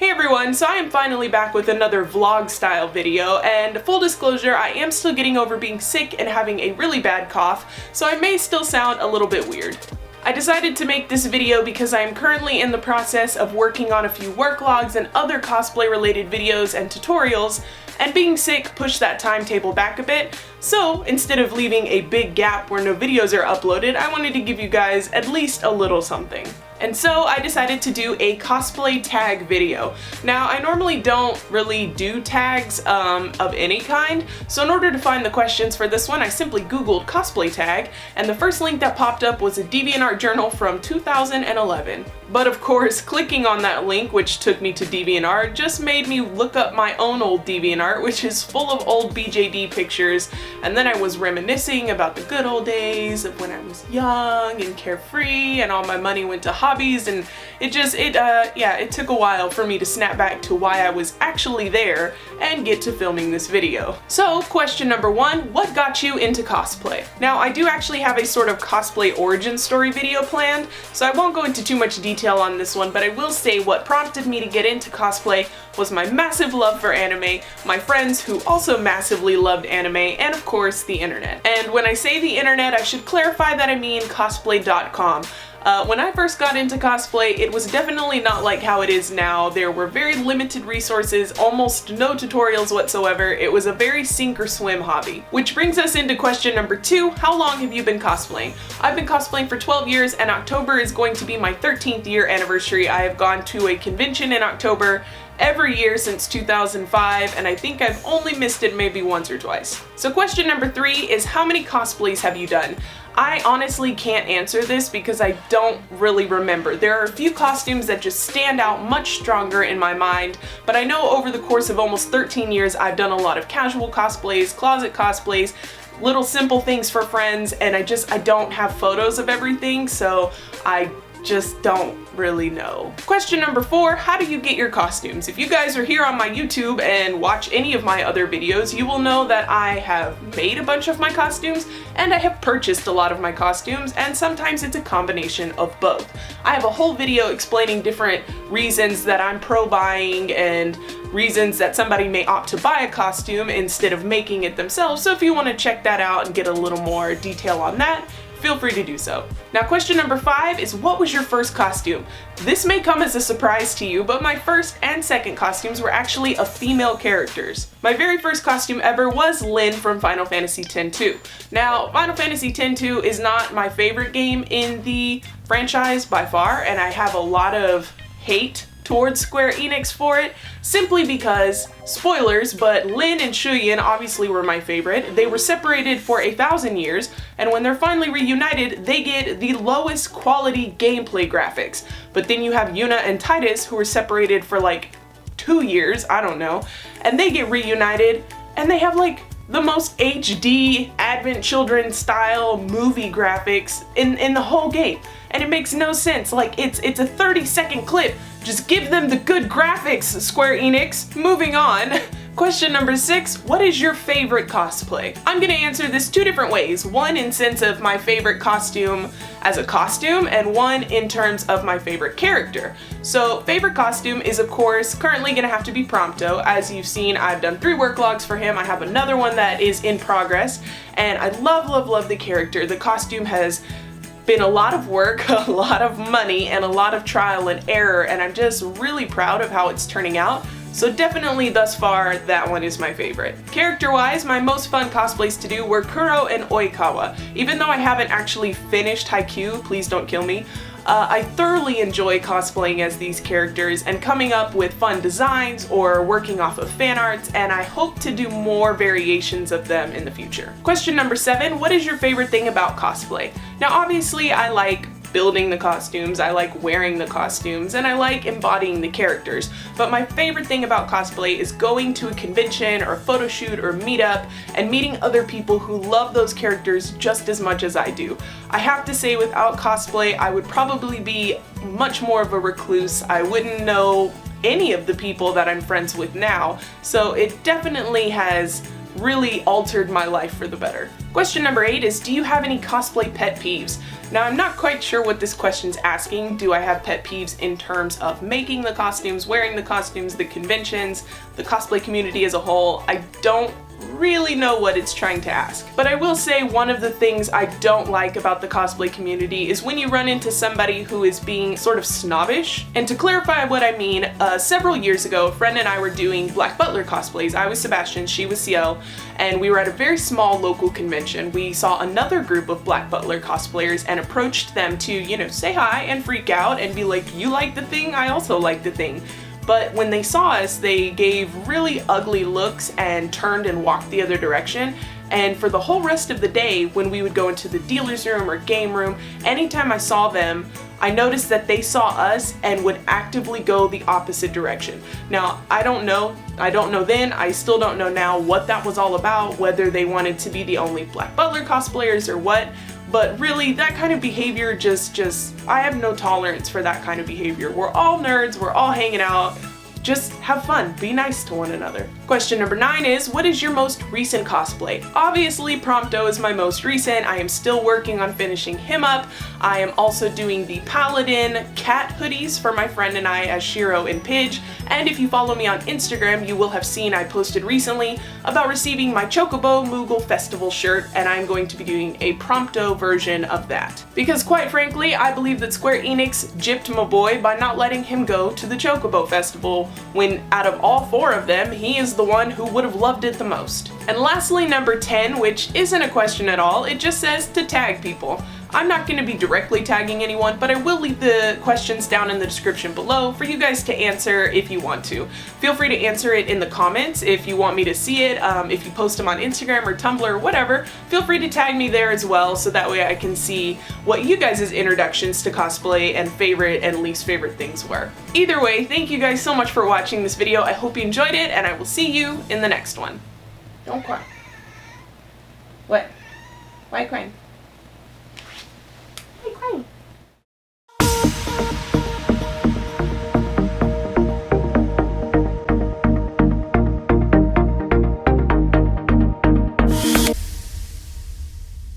Hey everyone, so I am finally back with another vlog style video, and full disclosure, I am still getting over being sick and having a really bad cough, so I may still sound a little bit weird. I decided to make this video because I am currently in the process of working on a few work logs and other cosplay related videos and tutorials, and being sick pushed that timetable back a bit, so instead of leaving a big gap where no videos are uploaded, I wanted to give you guys at least a little something. And so I decided to do a cosplay tag video. Now, I normally don't really do tags of any kind, so in order to find the questions for this one, I simply Googled cosplay tag, and the first link that popped up was a DeviantArt journal from 2011. But of course, clicking on that link, which took me to DeviantArt, just made me look up my own old DeviantArt, which is full of old BJD pictures, and then I was reminiscing about the good old days of when I was young and carefree and all my money went to hobbies, and it took a while for me to snap back to why I was actually there and get to filming this video. So question number one, what got you into cosplay? Now, I do actually have a sort of cosplay origin story video planned, so I won't go into too much detail on this one, but I will say what prompted me to get into cosplay was my massive love for anime, my friends who also massively loved anime, and of course the internet. And when I say the internet, I should clarify that I mean cosplay.com. When I first got into cosplay, it was definitely not like how it is now. There were very limited resources, almost no tutorials whatsoever. It was a very sink or swim hobby. Which brings us into question number two, how long have you been cosplaying? I've been cosplaying for 12 years, and October is going to be my 13th year anniversary. I have gone to a convention in October every year since 2005, and I think I've only missed it maybe once or twice. So question number three is, how many cosplays have you done? I honestly can't answer this because I don't really remember. There are a few costumes that just stand out much stronger in my mind, but I know over the course of almost 13 years I've done a lot of casual cosplays, closet cosplays, little simple things for friends, and I don't have photos of everything, so I just don't really know. Question number four, how do you get your costumes? If you guys are here on my YouTube and watch any of my other videos, you will know that I have made a bunch of my costumes and I have purchased a lot of my costumes, and sometimes it's a combination of both. I have a whole video explaining different reasons that I'm pro buying and reasons that somebody may opt to buy a costume instead of making it themselves, so if you want to check that out and get a little more detail on that, feel free to do so. Now question number five is, what was your first costume? This may come as a surprise to you, but my first and second costumes were actually of female characters. My very first costume ever was Lynn from Final Fantasy X-2. Now, Final Fantasy X-2 is not my favorite game in the franchise by far, and I have a lot of hate towards Square Enix for it, simply because, spoilers, but Lynn and Shuyin obviously were my favorite. They were separated for 1,000 years, and when they're finally reunited, they get the lowest quality gameplay graphics. But then you have Yuna and Titus, who were separated for like 2 years, I don't know, and they get reunited, and they have like the most HD Advent Children style movie graphics in the whole game. And it makes no sense. Like, it's a 30-second clip. Just give them the good graphics, Square Enix. Moving on. Question number six, what is your favorite cosplay? I'm gonna answer this two different ways. One in sense of my favorite costume as a costume, and one in terms of my favorite character. So favorite costume is of course currently gonna have to be Prompto. As you've seen, I've done 3 work logs for him. I have another one that is in progress, and I love the character. The costume has been a lot of work, a lot of money, and a lot of trial and error, and I'm just really proud of how it's turning out. So definitely thus far, that one is my favorite. Character-wise, my most fun cosplays to do were Kuro and Oikawa. Even though I haven't actually finished Haikyuu, please don't kill me, I thoroughly enjoy cosplaying as these characters and coming up with fun designs or working off of fan arts, and I hope to do more variations of them in the future. Question number 7, what is your favorite thing about cosplay? Now obviously I like building the costumes, I like wearing the costumes, and I like embodying the characters. But my favorite thing about cosplay is going to a convention or a photo shoot or meetup and meeting other people who love those characters just as much as I do. I have to say, without cosplay, I would probably be much more of a recluse. I wouldn't know any of the people that I'm friends with now, so it definitely has really altered my life for the better. Question number 8 is, do you have any cosplay pet peeves? Now, I'm not quite sure what this question's asking. Do I have pet peeves in terms of making the costumes, wearing the costumes, the conventions, the cosplay community as a whole? I don't really know what it's trying to ask. But I will say one of the things I don't like about the cosplay community is when you run into somebody who is being sort of snobbish. And to clarify what I mean, several years ago, a friend and I were doing Black Butler cosplays. I was Sebastian, she was Ciel, and we were at a very small local convention. We saw another group of Black Butler cosplayers and approached them to, you know, say hi and freak out and be like, you like the thing? I also like the thing. But when they saw us, they gave really ugly looks and turned and walked the other direction. And for the whole rest of the day, when we would go into the dealer's room or game room, anytime I saw them, I noticed that they saw us and would actively go the opposite direction. Now, I don't know then, I still don't know now what that was all about, whether they wanted to be the only Black Butler cosplayers or what. But really, that kind of behavior I have no tolerance for that kind of behavior. We're all nerds, we're all hanging out. Just have fun, be nice to one another. Question number 9 is, what is your most recent cosplay? Obviously, Prompto is my most recent. I am still working on finishing him up. I am also doing the Paladin cat hoodies for my friend and I as Shiro and Pidge. And if you follow me on Instagram, you will have seen I posted recently about receiving my Chocobo Moogle Festival shirt, and I'm going to be doing a Prompto version of that. Because quite frankly, I believe that Square Enix gypped my boy by not letting him go to the Chocobo Festival, when out of all 4 of them, he is the one who would have loved it the most. And lastly, number 10, which isn't a question at all, it just says to tag people. I'm not going to be directly tagging anyone, but I will leave the questions down in the description below for you guys to answer if you want to. Feel free to answer it in the comments if you want me to see it. If you post them on Instagram or Tumblr or whatever, feel free to tag me there as well, so that way I can see what you guys' introductions to cosplay and favorite and least favorite things were. Either way, thank you guys so much for watching this video. I hope you enjoyed it, and I will see you in the next one. Don't cry. What? Why crying?